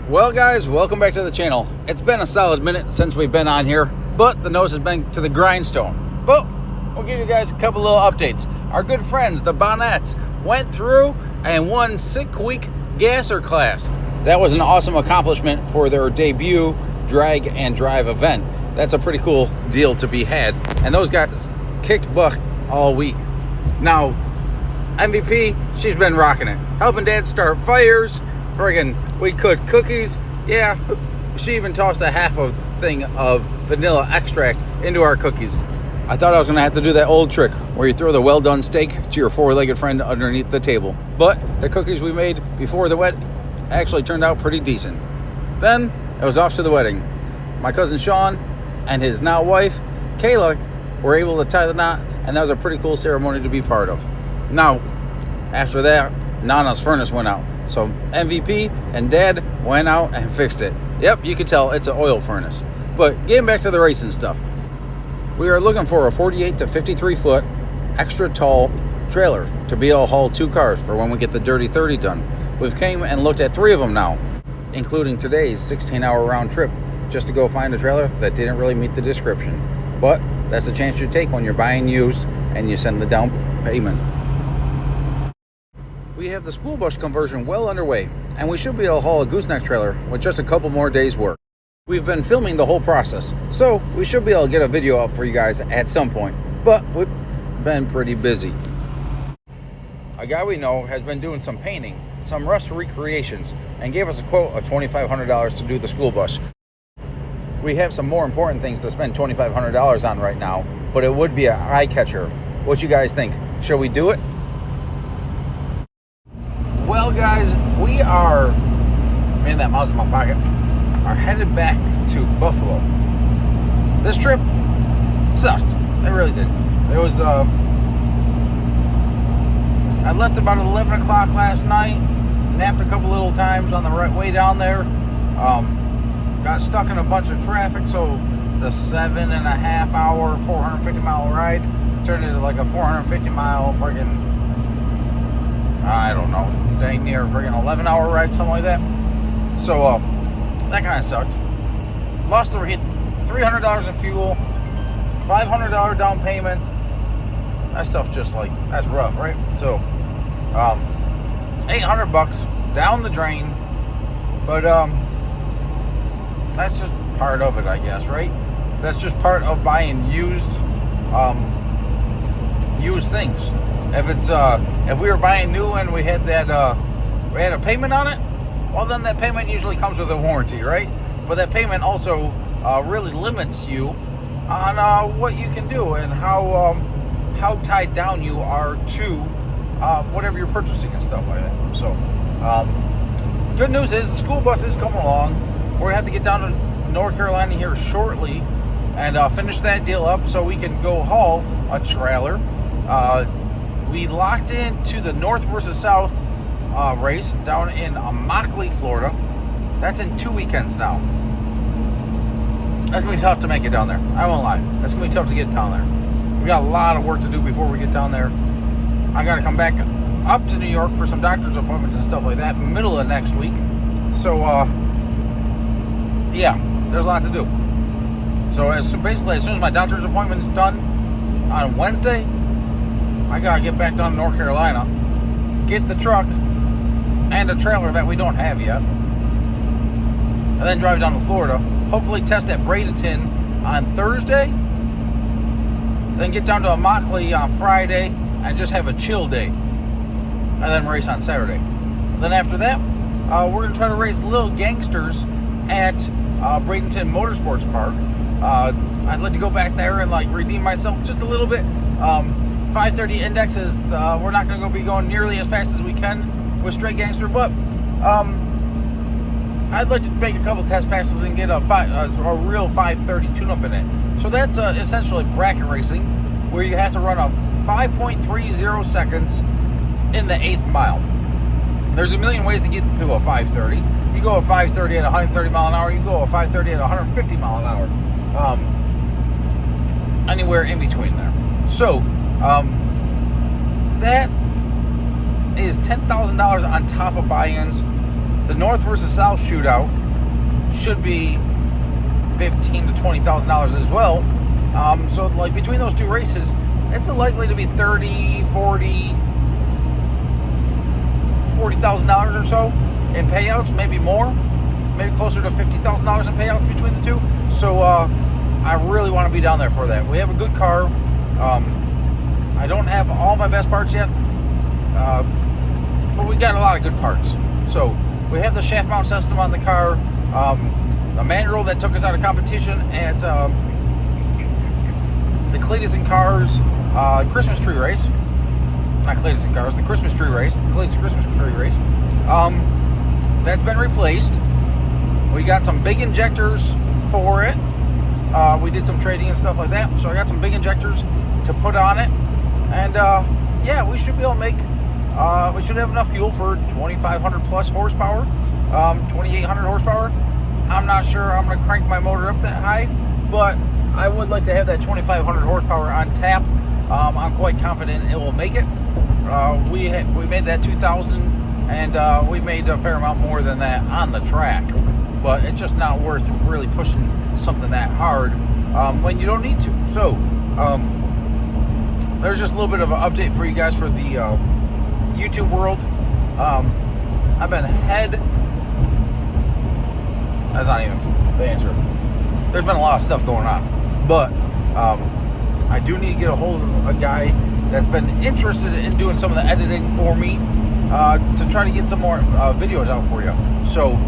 Well guys, welcome back to the channel. It's been a solid minute since we've been on here, but the nose has been to the grindstone. But we'll give you guys a couple little updates. Our good friends, the Bonnets, went through and won 6 week gasser class. That was an awesome accomplishment for their debut drag and drive event. That's a pretty cool deal to be had. And those guys kicked butt all week. Now, MVP, she's been rocking it. Helping Dad start fires. Friggin', we cooked cookies. Yeah, she even tossed a half a thing of vanilla extract into our cookies. I thought I was gonna have to do that old trick where you throw the well-done steak to your four-legged friend underneath the table. But the cookies we made before the wedding actually turned out pretty decent. Then it was off to the wedding. My cousin Sean and his now wife, Kayla, were able to tie the knot, and that was a pretty cool ceremony to be part of. Now, after that, Nana's furnace went out. So MVP and Dad went out and fixed it. Yep, you can tell it's an oil furnace. But getting back to the racing stuff, we are looking for a 48 to 53 foot extra tall trailer to be able to haul 2 cars for when we get the Dirty 30 done. We've came and looked at 3 of them now, including today's 16-hour round trip just to go find a trailer that didn't really meet the description. But that's the chance you take when you're buying used and you send the down payment. We have the school bus conversion well underway, and we should be able to haul a gooseneck trailer with just a couple more days' work. We've been filming the whole process, so we should be able to get a video up for you guys at some point, but we've been pretty busy. A guy we know has been doing some painting, some rust recreations, and gave us a quote of $2,500 to do the school bus. We have some more important things to spend $2,500 on right now, but it would be an eye catcher. What you guys think? Should we do it? Well guys, we are, man, that mouse in my pocket, are headed back to Buffalo. This trip sucked. It really did. It was, I left about 11 o'clock last night, napped a couple little times on the right way down there, got stuck in a bunch of traffic, so the 7.5 hour, 450 mile ride turned into like a 450 mile friggin', I don't know, dang near friggin' 11-hour ride, something like that. So that kind of sucked. Lost the $300 in fuel, $500 down payment. That stuff just like, that's rough, right? So $800 down the drain, but that's just part of it, I guess, right? That's just part of buying used things. If it's if we were buying new and we had that we had a payment on it, well then that payment usually comes with a warranty, right? But that payment also really limits you on what you can do and how tied down you are to whatever you're purchasing and stuff like that. So good news is the school bus is coming along. We're gonna have to get down to North Carolina here shortly and finish that deal up so we can go haul a trailer. We locked into the North versus South race down in Immokalee, Florida. That's in 2 weekends now. That's going to be tough to make it down there. I won't lie. That's going to be tough to get down there. We got a lot of work to do before we get down there. I got to come back up to New York for some doctor's appointments and stuff like that middle of next week. So, yeah, there's a lot to do. So basically, as soon as my doctor's appointment's done on Wednesday, I gotta get back down to North Carolina, get the truck and a trailer that we don't have yet, and then drive down to Florida, hopefully test at Bradenton on Thursday, then get down to Immokalee on Friday and just have a chill day, and then race on Saturday. Then after that, we're gonna try to race Little Gangsters at Bradenton Motorsports Park. I'd like to go back there and like redeem myself just a little bit. 530 index is, we're not going to be going nearly as fast as we can with Straight Gangster, but I'd like to make a couple test passes and get a real 530 tune-up in it. So that's essentially bracket racing, where you have to run a 5.30 seconds in the 8th mile. There's a million ways to get to a 530. You go a 530 at 130 mile an hour, you go a 530 at 150 mile an hour. Anywhere in between there. So, that is $10,000 on top of buy-ins The North versus South shootout should be $15,000 to $20,000 as well. So like between those two races, it's likely to be $40,000 or so in payouts, maybe more, maybe closer to $50,000 in payouts between the two. So I really want to be down there for that. We have a good car. I don't have all my best parts yet, but we got a lot of good parts. So we have the shaft mount system on the car, the manual that took us out of competition at the Cleetus and Cars Christmas tree race. Not Cleetus and Cars, the Christmas tree race, the Cleetus Christmas tree race. That's been replaced. We got some big injectors for it. We did some trading and stuff like that. So I got some big injectors to put on it. And yeah, we should be able to make, we should have enough fuel for 2,500 plus horsepower, 2,800 horsepower. I'm not sure I'm going to crank my motor up that high, but I would like to have that 2,500 horsepower on tap. I'm quite confident it will make it. We made that 2,000, and we made a fair amount more than that on the track. But it's just not worth really pushing something that hard when you don't need to. So there's just a little bit of an update for you guys for the YouTube world. I've been that's not even the answer. There's been a lot of stuff going on, but I do need to get a hold of a guy that's been interested in doing some of the editing for me to try to get some more videos out for you. So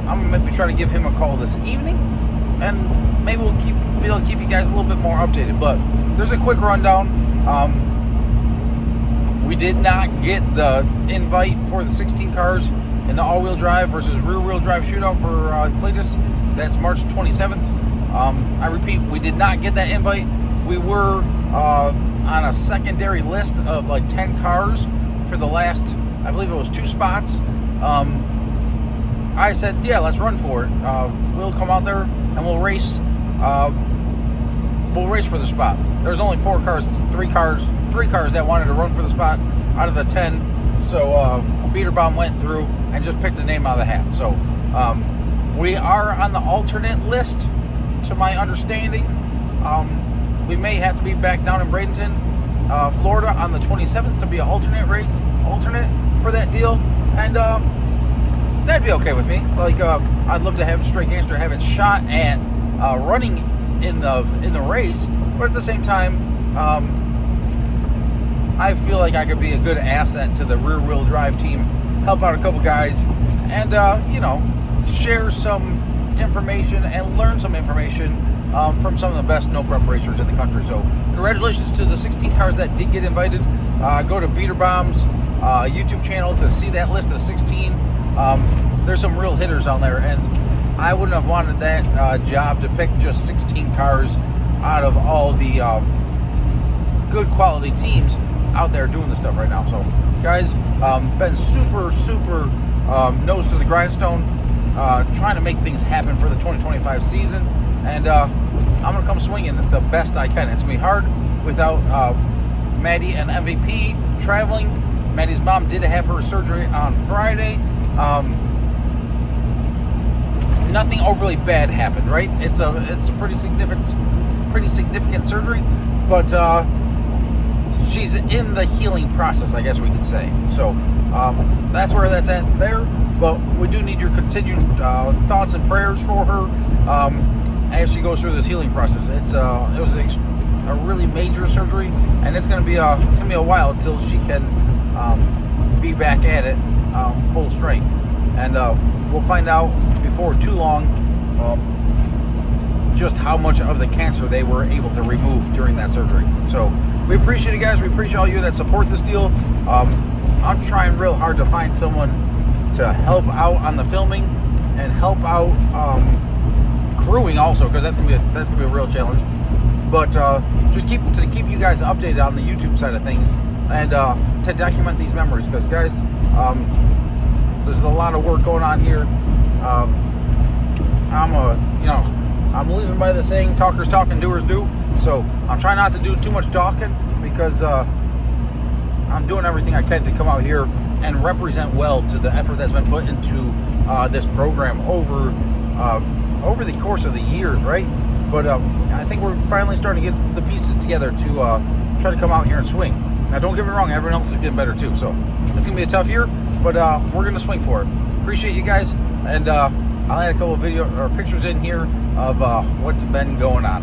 I'm going to try to give him a call this evening, and maybe we'll be able to keep you guys a little bit more updated. But there's a quick rundown. We did not get the invite for the 16 cars in the all-wheel drive versus rear-wheel drive shootout for Cleetus. That's March 27th. I repeat, we did not get that invite. We were on a secondary list of like 10 cars for the last, I believe it was 2 spots. I said, yeah, let's run for it. We'll come out there and we'll race. We'll race for the spot. There's only 3 cars that wanted to run for the spot out of the 10. So Beaterbaum went through and just picked a name out of the hat. So we are on the alternate list, to my understanding. We may have to be back down in Bradenton, Florida on the 27th to be an alternate for that deal. And that'd be okay with me. Like, I'd love to have Straight Gangster have its shot at running in the race, but at the same time, I feel like I could be a good asset to the rear-wheel drive team, help out a couple guys, and share some information and learn some information from some of the best no-prep racers in the country. So congratulations to the 16 cars that did get invited. Go to Beaterbaum's YouTube channel to see that list of 16. There's some real hitters on there, and I wouldn't have wanted that job to pick just 16 cars out of all the good quality teams out there doing this stuff right now. So guys, been super nose to the grindstone, trying to make things happen for the 2025 season, and I'm gonna come swinging the best I can. It's gonna be hard without Maddie and MVP traveling. Maddie's mom did have her surgery on Friday. Nothing overly bad happened, right? It's a pretty significant surgery, but she's in the healing process, I guess we could say. So that's where that's at there. But we do need your continued thoughts and prayers for her as she goes through this healing process. It was a really major surgery, and it's gonna be a while until she can be back at it full strength. And we'll find out before too long just how much of the cancer they were able to remove during that surgery. So we appreciate it, guys. We appreciate all you that support this deal. I'm trying real hard to find someone to help out on the filming and help out crewing also, because that's gonna be a real challenge. But just keep you guys updated on the YouTube side of things, and to document these memories, because guys, there's a lot of work going on here. I'm living by the saying, talkers talk and doers do. So I'm trying not to do too much talking, because I'm doing everything I can to come out here and represent well to the effort that's been put into this program over the course of the years, right? But I think we're finally starting to get the pieces together to try to come out here and swing. Now, don't get me wrong, everyone else is getting better too, so it's going to be a tough year, but we're going to swing for it. Appreciate you guys, and I'll add a couple of video or pictures in here of what's been going on.